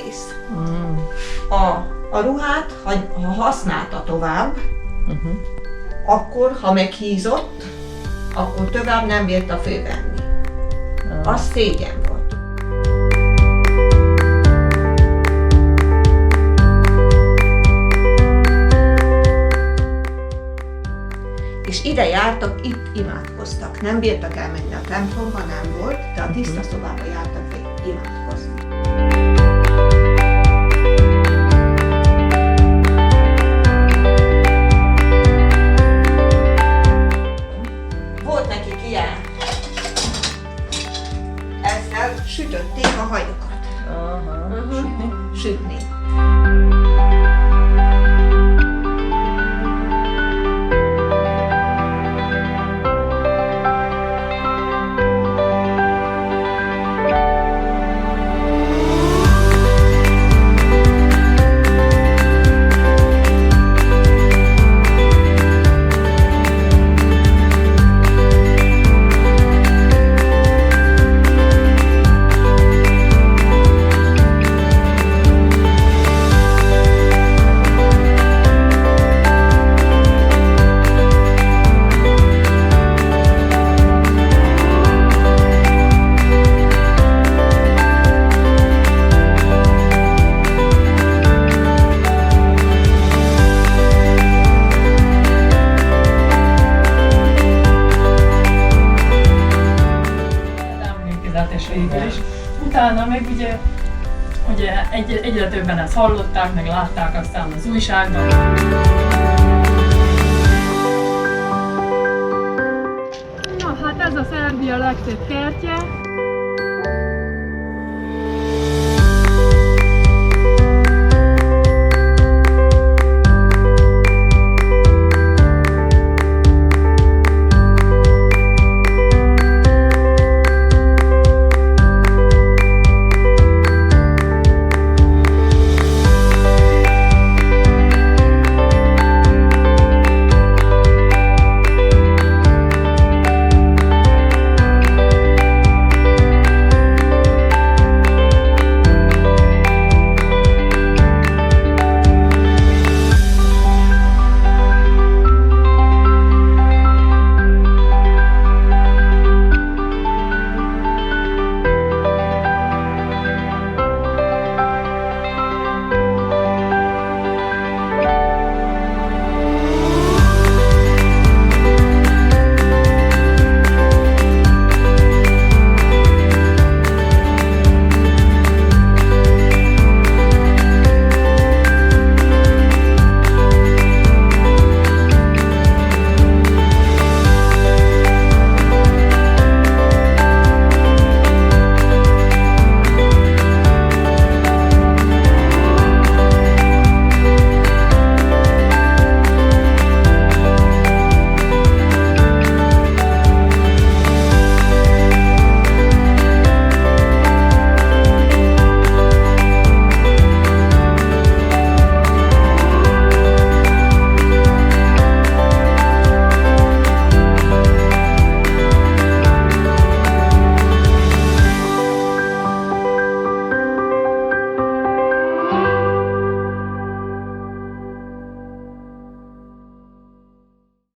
kész. A ruhát, ha használta tovább, akkor, ha meghízott, akkor tovább nem bírta fölvenni. Az szégyen volt. És ide jártak, itt imádkoztak. Nem bírtak elmenni a templomba, nem volt, de a tiszta szobába jártak be imádkozni. Volt nekik ilyen. Ezzel sütötték a hajukat. Sütni. És utána meg ugye egyre többen ezt hallották, meg látták aztán az újságban. Na hát ez a Szerbia legszebb kertje.